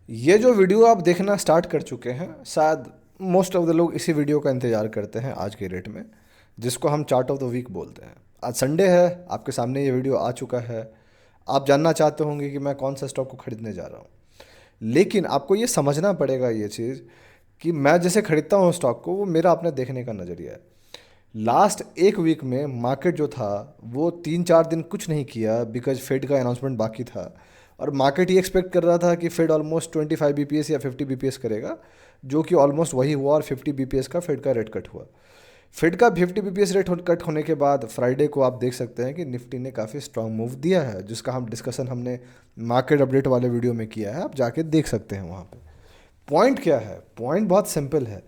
ये जो वीडियो आप देखना स्टार्ट कर चुके हैं, शायद मोस्ट ऑफ द लोग इसी वीडियो का इंतज़ार करते हैं आज के डेट में, जिसको हम चार्ट ऑफ द वीक बोलते हैं। आज संडे है, आपके सामने ये वीडियो आ चुका है। आप जानना चाहते होंगे कि मैं कौन सा स्टॉक को खरीदने जा रहा हूँ, लेकिन आपको ये समझना पड़ेगा ये चीज़ कि मैं जैसे खरीदता हूँ स्टॉक को, वो मेरा अपने देखने का नज़रिया है। लास्ट एक वीक में मार्केट जो था वो 3-4 दिन कुछ नहीं किया, बिकॉज फेड का अनाउंसमेंट बाकी था। और मार्केट ये एक्सपेक्ट कर रहा था कि फेड ऑलमोस्ट 25 बीपीएस या 50 बीपीएस करेगा, जो कि ऑलमोस्ट वही हुआ और 50 बीपीएस का फेड का रेट कट हुआ। फेड का 50 बीपीएस रेट कट होने के बाद फ्राइडे को आप देख सकते हैं कि निफ्टी ने काफ़ी स्ट्रांग मूव दिया है, जिसका हम डिस्कशन हमने मार्केट अपडेट वाले वीडियो में किया है। आप जाके देख सकते हैं वहाँ पे। पॉइंट क्या है? पॉइंट बहुत सिंपल है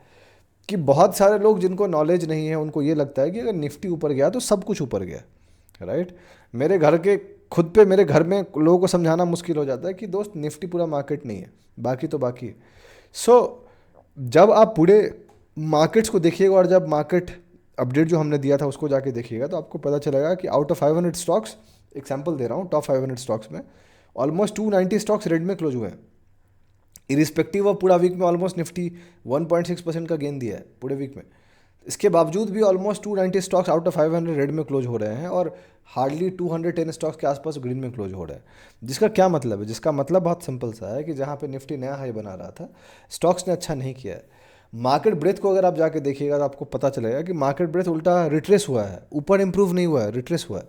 कि बहुत सारे लोग जिनको नॉलेज नहीं है, उनको ये लगता है कि अगर निफ्टी ऊपर गया तो सब कुछ ऊपर गया, राइट। मेरे घर के खुद पे मेरे घर में लोगों को समझाना मुश्किल हो जाता है कि दोस्त निफ्टी पूरा मार्केट नहीं है, बाकी तो बाकी है। जब आप पूरे मार्केट्स को देखिएगा और जब मार्केट अपडेट जो हमने दिया था उसको जाके देखिएगा, तो आपको पता चलेगा कि आउट ऑफ 500 स्टॉक्स, एक सैंपल दे रहा हूँ, टॉप 500 स्टॉक्स में ऑलमोस्ट 290 स्टॉक्स रेड में क्लोज हुए हैं। इरिस्पेक्टिव ऑफ पूरा वीक में ऑलमोस्ट निफ्टी 1.6% का गेन दिया है पूरे वीक में। इसके बावजूद भी almost 290 stocks out of 500 red में क्लोज हो रहे हैं और हार्डली 210 स्टॉक्स के आसपास ग्रीन में क्लोज हो रहे हैं। जिसका क्या मतलब है? जिसका मतलब बहुत सिंपल सा है कि जहाँ पे निफ्टी नया हाई बना रहा था, स्टॉक्स ने अच्छा नहीं किया है। मार्केट ब्रेथ को अगर आप जाके देखिएगा तो आपको पता चलेगा कि मार्केट ब्रेथ उल्टा रिट्रेस हुआ है, ऊपर इंप्रूव नहीं हुआ है, रिट्रेस हुआ है।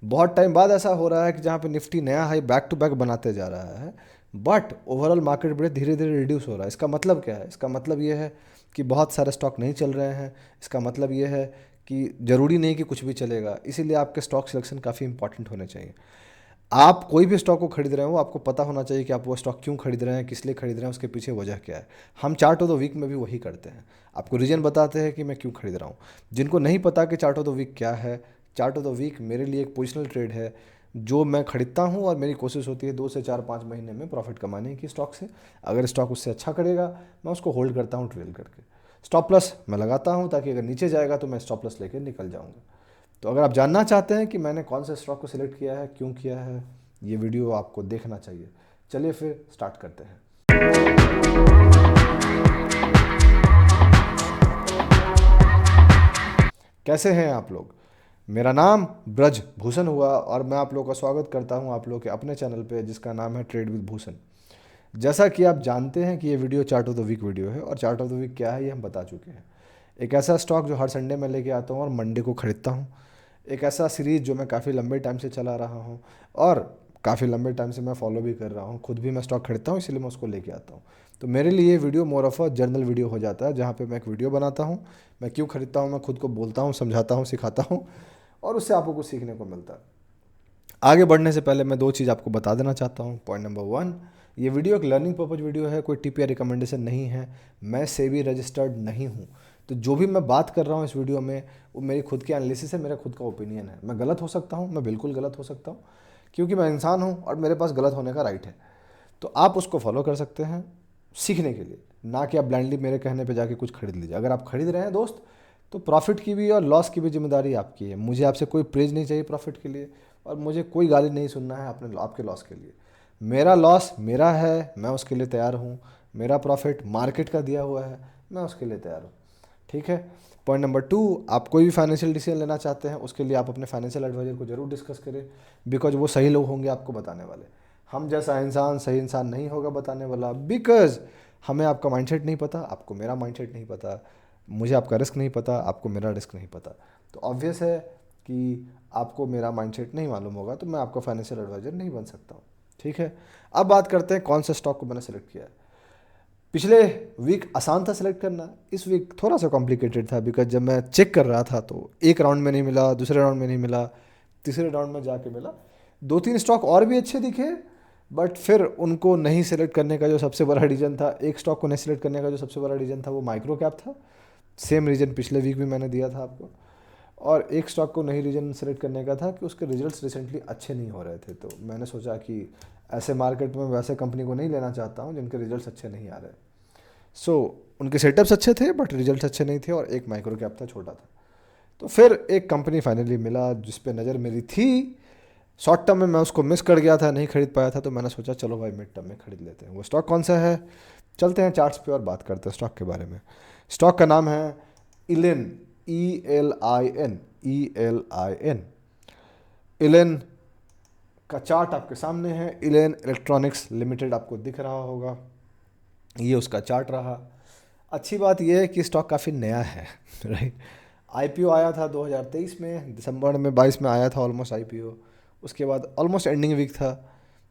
बहुत टाइम बाद ऐसा हो रहा है कि जहाँ पे निफ्टी नया हाई बैक टू बैक बनाते जा रहा है, बट ओवरऑल मार्केट ब्रेथ धीरे धीरे रिड्यूस हो रहा है। इसका मतलब क्या है? इसका मतलब ये है कि बहुत सारे स्टॉक नहीं चल रहे हैं। इसका मतलब ये है कि ज़रूरी नहीं कि कुछ भी चलेगा, इसीलिए आपके स्टॉक सिलेक्शन काफ़ी इंपॉर्टेंट होने चाहिए। आप कोई भी स्टॉक को खरीद रहे हो, आपको पता होना चाहिए कि आप वो स्टॉक क्यों खरीद रहे हैं, किस लिए खरीद रहे हैं, उसके पीछे वजह क्या है। हम चार्ट ऑफ द वीक में भी वही करते हैं, आपको रीज़न बताते हैं कि मैं क्यों खरीद रहा हूँ। जिनको नहीं पता कि चार्ट ऑफ द वीक क्या है, चार्ट ऑफ द वीक मेरे लिए एक पोजिशनल ट्रेड है जो मैं खरीदता हूँ और मेरी कोशिश होती है 2 से 4-5 महीने में प्रॉफिट कमाने की स्टॉक से। अगर स्टॉक उससे अच्छा करेगा, मैं उसको होल्ड करता हूँ ट्रेल करके। स्टॉप लॉस मैं लगाता हूँ ताकि अगर नीचे जाएगा तो मैं स्टॉप लॉस लेकर निकल जाऊँगा। तो अगर आप जानना चाहते हैं कि मैंने कौन से स्टॉक को सिलेक्ट किया है, क्यों किया है, ये वीडियो आपको देखना चाहिए। चलिए फिर स्टार्ट करते हैं। कैसे हैं आप लोग? मेरा नाम ब्रज भूषण हुआ और मैं आप लोगों का स्वागत करता हूं आप लोगों के अपने चैनल पे, जिसका नाम है ट्रेड विद भूषण। जैसा कि आप जानते हैं कि ये video chart of the week video है, और चार्ट ऑफ द वीक क्या है ये हम बता चुके हैं। एक ऐसा स्टॉक जो हर संडे में लेके आता हूँ और मंडे को खरीदता हूँ। एक ऐसा सीरीज जो मैं काफ़ी लंबे टाइम से चला रहा हूँ और काफ़ी लंबे टाइम से मैं फॉलो भी कर रहा हूँ। खुद भी मैं स्टॉक खरीदता हूँ, इसलिए मैं उसको लेके आता हूँ। तो मेरे लिए ये video more of a journal video हो जाता है, जहाँ पे मैं एक वीडियो बनाता हूँ, मैं क्यों खरीदता हूँ, मैं खुद को बोलता हूँ, समझाता हूँ, सिखाता हूँ, और उससे आपको कुछ सीखने को मिलता है। आगे बढ़ने से पहले मैं दो चीज़ आपको बता देना चाहता हूँ। पॉइंट नंबर 1, ये वीडियो एक लर्निंग पर्पज वीडियो है, कोई टिप या रिकमेंडेशन नहीं है। मैं सेबी रजिस्टर्ड नहीं हूँ, तो जो भी मैं बात कर रहा हूँ इस वीडियो में वो मेरी खुद की एनालिसिस है, मेरा खुद का ओपिनियन है। मैं गलत हो सकता हूँ, मैं बिल्कुल गलत हो सकता हूँ, क्योंकि मैं इंसान हूँ और मेरे पास गलत होने का राइट है। तो आप उसको फॉलो कर सकते हैं सीखने के लिए, ना कि आप ब्लाइंडली मेरे कहने पे जाके कुछ खरीद लीजिए। अगर आप खरीद रहे हैं दोस्त, तो प्रॉफिट की भी और लॉस की भी जिम्मेदारी आपकी है। मुझे आपसे कोई प्रेज नहीं चाहिए प्रॉफिट के लिए, और मुझे कोई गाली नहीं सुनना है अपने आपके लॉस के लिए। मेरा लॉस मेरा है, मैं उसके लिए तैयार हूँ। मेरा प्रॉफिट मार्केट का दिया हुआ है, मैं उसके लिए तैयार हूँ। ठीक है। पॉइंट नंबर 2, आप कोई भी फाइनेंशियल डिसीजन लेना चाहते हैं, उसके लिए आप अपने फाइनेंशियल एडवाइजर को जरूर डिस्कस करें, बिकॉज वो सही लोग होंगे आपको बताने वाले। हम जैसा इंसान सही इंसान नहीं होगा बताने वाला, बिकॉज हमें आपका माइंडसेट नहीं पता, आपको मेरा माइंडसेट नहीं पता, मुझे आपका रिस्क नहीं पता, आपको मेरा रिस्क नहीं पता। तो ऑब्वियस है कि आपको मेरा माइंडसेट नहीं मालूम होगा, तो मैं आपका फाइनेंशियल एडवाइजर नहीं बन सकता हूँ। ठीक है। अब बात करते हैं कौन सा स्टॉक को मैंने सेलेक्ट किया है। पिछले वीक आसान था सेलेक्ट करना, इस वीक थोड़ा सा कॉम्प्लिकेटेड था, बिकॉज जब मैं चेक कर रहा था तो एक राउंड में नहीं मिला, दूसरे राउंड में नहीं मिला, तीसरे राउंड में जाके मिला। 2-3 स्टॉक और भी अच्छे दिखे, बट फिर उनको नहीं सेलेक्ट करने का जो सबसे बड़ा रीज़न था, एक स्टॉक को नहीं सेलेक्ट करने का जो सबसे बड़ा रीज़न था, वो माइक्रो कैप था। सेम रीज़न पिछले वीक भी मैंने दिया था आपको। और एक स्टॉक को नहीं रीजन सेलेक्ट करने का था कि उसके रिजल्ट्स रिसेंटली अच्छे नहीं हो रहे थे। तो मैंने सोचा कि ऐसे मार्केट में वैसे कंपनी को नहीं लेना चाहता हूँ जिनके रिजल्ट्स अच्छे नहीं आ रहे। सो उनके सेटअप्स अच्छे थे बट रिजल्ट्स अच्छे नहीं थे, और एक माइक्रो कैप था, छोटा था। तो फिर एक कंपनी फाइनली मिला जिस पे नज़र मेरी थी, शॉर्ट टर्म में मैं उसको मिस कर गया था, नहीं खरीद पाया था, तो मैंने सोचा चलो भाई मिड टर्म में खरीद लेते हैं। वो स्टॉक कौन सा है, चलते हैं चार्ट्स पे और बात करते हैं स्टॉक के बारे में। स्टॉक का नाम है इलेन, ELIN, ELIN। इलेन का चार्ट आपके सामने है। इलेन इलेक्ट्रॉनिक्स लिमिटेड आपको दिख रहा होगा, ये उसका चार्ट रहा। अच्छी बात यह है कि स्टॉक काफ़ी नया है राइट। आईपीओ आया था 2023 में, दिसंबर में 22 में आया था ऑलमोस्ट आईपीओ। उसके बाद ऑलमोस्ट एंडिंग वीक था,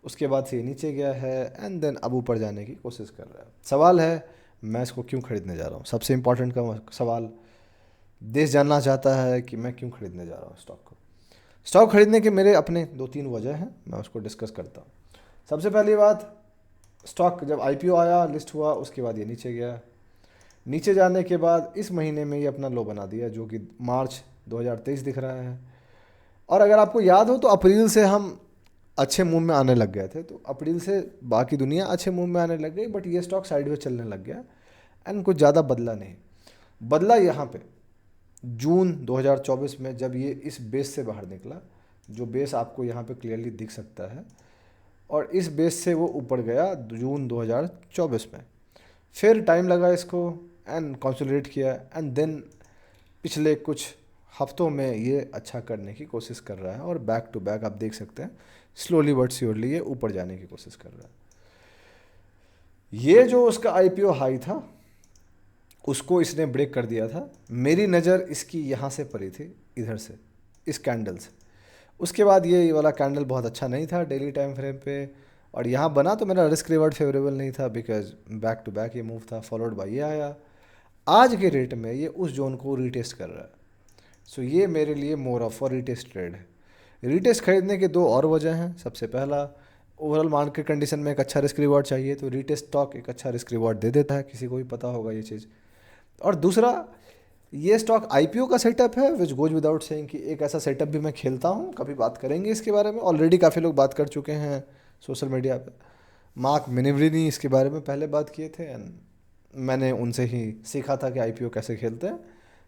उसके बाद से ये नीचे गया है एंड देन अब ऊपर जाने की कोशिश कर रहा है। सवाल है मैं इसको क्यों खरीदने जा रहा हूँ, सबसे इम्पोर्टेंट का सवाल देश जानना चाहता है कि मैं क्यों खरीदने जा रहा हूँ स्टॉक को। स्टॉक खरीदने के मेरे अपने 2-3 वजह हैं, मैं उसको डिस्कस करता हूँ। सबसे पहली बात, स्टॉक जब आईपीओ आया, लिस्ट हुआ, उसके बाद ये नीचे गया। नीचे जाने के बाद इस महीने में ये अपना लो बना दिया, जो कि मार्च 2023 दिख रहा है। और अगर आपको याद हो तो अप्रैल से हम अच्छे मूव में आने लग गए थे, तो अप्रैल से बाकी दुनिया अच्छे मूव में आने लग गई, बट ये स्टॉक साइडवेज चलने लग गया एंड कुछ ज़्यादा बदला नहीं। बदला यहाँ पे जून 2024 में, जब ये इस बेस से बाहर निकला, जो बेस आपको यहाँ पे क्लियरली दिख सकता है, और इस बेस से वो ऊपर गया जून 2024 में। फिर टाइम लगा इसको एंड कंसोलिडेट किया एंड देन पिछले कुछ हफ्तों में ये अच्छा करने की कोशिश कर रहा है, और बैक टू बैक आप देख सकते हैं स्लोली बट श्योरली ये ऊपर जाने की कोशिश कर रहा है। ये जो उसका आईपीओ हाई था उसको इसने ब्रेक कर दिया था। मेरी नज़र इसकी यहाँ से पड़ी थी, इधर से, इस कैंडल से। उसके बाद ये वाला कैंडल बहुत अच्छा नहीं था डेली टाइम फ्रेम पे, और यहाँ बना तो मेरा रिस्क रिवार्ड फेवरेबल नहीं था, बिकॉज बैक टू बैक ये मूव था, फॉलोड बाय ये आया। आज के रेट में ये उस जोन को रीटेस्ट कर रहा है। सो ये मेरे लिए more of a retest trade है। रीटेस्ट खरीदने के दो और वजह हैं। सबसे पहला, ओवरऑल मार्केट कंडीशन में एक अच्छा रिस्क रिवार्ड चाहिए, तो रीटेस्ट स्टॉक एक अच्छा रिस्क रिवार्ड दे देता है, किसी को भी पता होगा ये चीज़। और दूसरा, ये स्टॉक आईपीओ का सेटअप है, विच गोज विदाउट सेइंग कि एक ऐसा सेटअप भी मैं खेलता हूँ, कभी बात करेंगे इसके बारे में। ऑलरेडी काफ़ी लोग बात कर चुके हैं सोशल मीडिया पे। मार्क मिनेवरिनी इसके बारे में पहले बात किए थे एंड मैंने उनसे ही सीखा था कि आईपीओ कैसे खेलते हैं।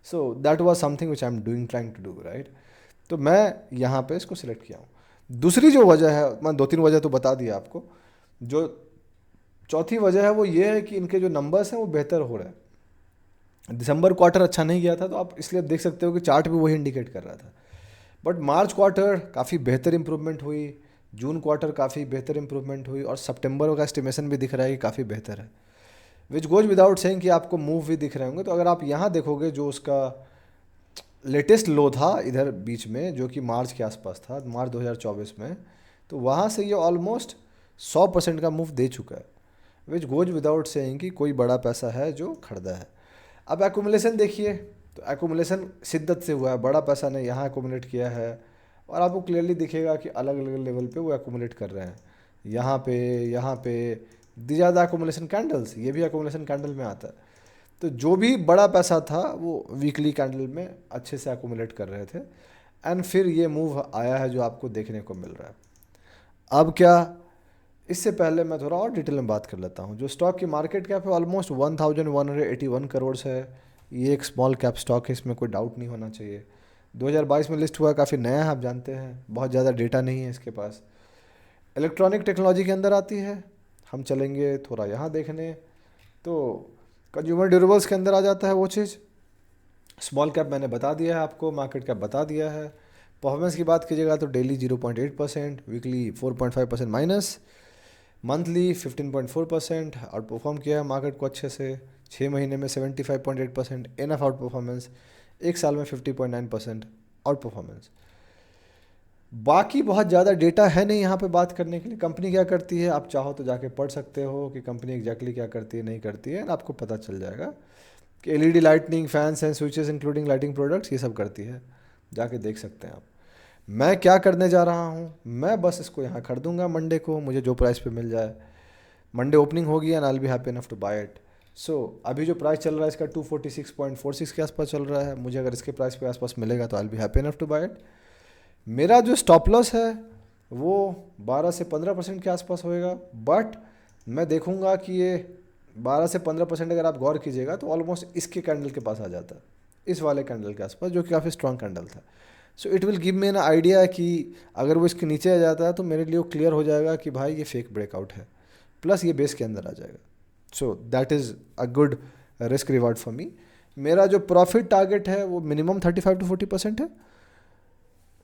So that was something which I am doing, trying to do right. तो मैं यहाँ पे इसको सिलेक्ट किया हूँ। दूसरी जो वजह है, मैं 2-3 वजह तो बता दिया आपको, जो चौथी वजह है वो ये है कि इनके जो नंबर्स हैं वो बेहतर हो रहे हैं। दिसंबर क्वार्टर अच्छा नहीं गया था, तो आप इसलिए देख सकते हो कि चार्ट भी वही इंडिकेट कर रहा था। बट मार्च क्वार्टर काफ़ी बेहतर इंप्रूवमेंट हुई, जून क्वार्टर काफ़ी बेहतर इंप्रूवमेंट हुई, और सितंबर का एस्टिमेशन भी दिख रहा है कि काफ़ी बेहतर है, विच गोज विदाउट सेइंग कि आपको मूव भी दिख रहे होंगे। तो अगर आप यहाँ देखोगे, जो उसका लेटेस्ट लो था इधर बीच में, जो कि मार्च के आसपास था, मार्च 2024 में, तो वहाँ से ये ऑलमोस्ट 100% का मूव दे चुका है, विच गोज विदाउट सेइंग कि कोई बड़ा पैसा है जो खरीदा है। अब एकुमुलेशन देखिए, तो एकुमुलेशन शिद्दत से हुआ है, बड़ा पैसा ने यहाँ एकुमुलेट किया है, और आपको क्लियरली दिखेगा कि अलग अलग लेवल पे वो एकुमुलेट कर रहे हैं। यहाँ पे these are the accumulation candles, ये भी एकुमुलेशन कैंडल में आता है। तो जो भी बड़ा पैसा था वो वीकली कैंडल में अच्छे से एकुमुलेट कर रहे थे, एंड फिर ये मूव आया है जो आपको देखने को मिल रहा है। अब क्या, इससे पहले मैं थोड़ा और डिटेल में बात कर लेता हूँ। जो स्टॉक की मार्केट कैप है ऑलमोस्ट 1181 करोड़ है। ये एक स्मॉल कैप स्टॉक है, इसमें कोई डाउट नहीं होना चाहिए। 2022 में लिस्ट हुआ, काफ़ी नया है, आप जानते हैं, बहुत ज़्यादा डेटा नहीं है इसके पास। इलेक्ट्रॉनिक टेक्नोलॉजी के अंदर आती है। हम चलेंगे थोड़ा यहाँ देखने, तो कंज्यूमर ड्यूरेबल्स के अंदर आ जाता है वो चीज़। स्मॉल कैप मैंने बता दिया है आपको, मार्केट कैप बता दिया है। परफॉर्मेंस की बात कीजिएगा तो daily 0.8%, weekly 4.5% minus, monthly 15.4% out perform किया है मार्केट को अच्छे से। 6 महीने में 75.8% एनएफ आउट परफॉर्मेंस, एक साल में 50.9% आउट परफॉर्मेंस। बाकी बहुत ज़्यादा डेटा है नहीं यहाँ पे बात करने के लिए। कंपनी क्या करती है, आप चाहो तो जाके पढ़ सकते हो कि कंपनी एग्जैक्टली क्या करती है, नहीं करती है, आपको पता चल जाएगा कि LED lightning, fans and switches including lighting products, ये सब करती है, जाके देख सकते हैं आप। मैं क्या करने जा रहा हूँ, मैं बस इसको यहाँ खरीदूंगा मंडे को, मुझे जो प्राइस पे मिल जाए। मंडे ओपनिंग होगी and I will be happy enough to buy it. So अभी जो प्राइस चल रहा है इसका 246.46 के आसपास चल रहा है, मुझे अगर इसके प्राइस पे आसपास मिलेगा तो I will be happy enough to buy it. मेरा जो स्टॉप लॉस है वो 12 से 15% के आसपास होएगा, बट मैं देखूंगा कि ये 12 से 15% अगर आप गौर कीजिएगा तो ऑलमोस्ट इसके कैंडल के पास आ जाता है, इस वाले कैंडल के आसपास, जो कि काफ़ी स्ट्रॉन्ग कैंडल था। So it will give me an idea कि अगर वो इसके नीचे आ जाता है तो मेरे लिए वो क्लियर हो जाएगा कि भाई ये फेक ब्रेकआउट है, प्लस ये बेस के अंदर आ जाएगा। So that is a good risk reward for me. मेरा जो प्रॉफिट टारगेट है वो मिनिमम 35 to 40% है।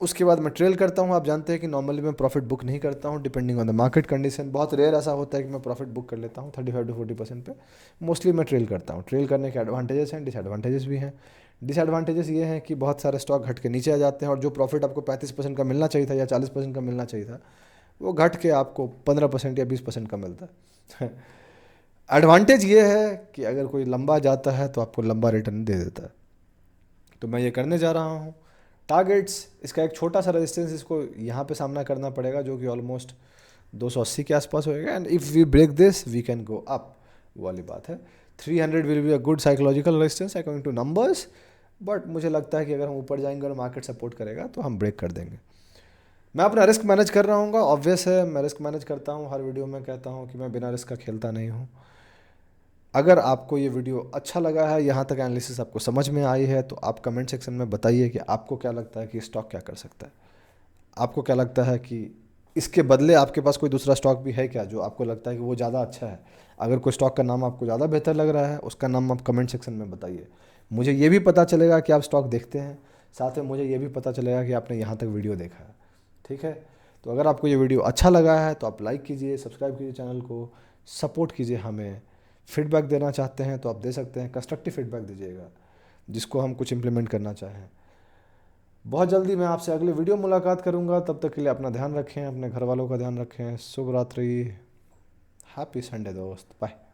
उसके बाद मैं ट्रेल करता हूँ। आप जानते हैं कि नॉर्मली मैं प्रॉफिट बुक नहीं करता हूँ, depending on the market condition. बहुत रेयर ऐसा होता है कि मैं प्रॉफिट बुक कर लेता हूँ 35 to 40% पे। मोस्टली मैं ट्रेल करता हूँ। ट्रेल करने के एडवांटेजेस हैं, डिसएडवांटेजेस भी हैं। डिसएडवांटेजेस ये हैं कि बहुत सारे स्टॉक घट के नीचे आ जाते हैं और जो प्रॉफिट आपको 35% का मिलना चाहिए था या 40% का मिलना चाहिए था, वो घट के आपको 15% या 20% का मिलता है। एडवांटेज ये है कि अगर कोई लंबा जाता है तो आपको लंबा रिटर्न दे देता है। तो मैं ये करने जा रहा हूँ। टारगेट्स, इसका एक छोटा सा रेजिस्टेंस इसको यहाँ पे सामना करना पड़ेगा जो कि ऑलमोस्ट 280 के आसपास होएगा। And if we break this we can go up, वाली बात है। 300 will be a good psychological resistance according to numbers, but मुझे लगता है कि अगर हम ऊपर जाएंगे और मार्केट सपोर्ट करेगा तो हम ब्रेक कर देंगे। मैं अपना रिस्क मैनेज कर रहा हूँ, ऑब्वियस है मैं रिस्क मैनेज करता हूँ। हर वीडियो में कहता हूँ कि मैं बिना रिस्क का खेलता नहीं हूँ। अगर आपको ये वीडियो अच्छा लगा है, यहाँ तक एनालिसिस आपको समझ में आई है, तो आप कमेंट सेक्शन में बताइए कि आपको क्या लगता है कि स्टॉक क्या कर सकता है। आपको क्या लगता है कि इसके बदले आपके पास कोई दूसरा स्टॉक भी है क्या जो आपको लगता है कि वो ज़्यादा अच्छा है। अगर कोई स्टॉक का नाम आपको ज़्यादा बेहतर लग रहा है, उसका नाम आप कमेंट सेक्शन में बताइए। मुझे ये भी पता चलेगा कि आप स्टॉक देखते हैं, साथ में मुझे ये भी पता चलेगा कि आपने यहाँ तक वीडियो देखा है। ठीक है, तो अगर आपको ये वीडियो अच्छा लगा है तो आप लाइक कीजिए, सब्सक्राइब कीजिए चैनल को, सपोर्ट कीजिए हमें। फीडबैक देना चाहते हैं तो आप दे सकते हैं, कंस्ट्रक्टिव फीडबैक दीजिएगा जिसको हम कुछ इंप्लीमेंट करना चाहें। बहुत जल्दी मैं आपसे अगले वीडियो मुलाकात करूंगा। तब तक के लिए अपना ध्यान रखें, अपने घर वालों का ध्यान रखें। शुभ रात्रि, हैप्पी संडे दोस्त, बाय।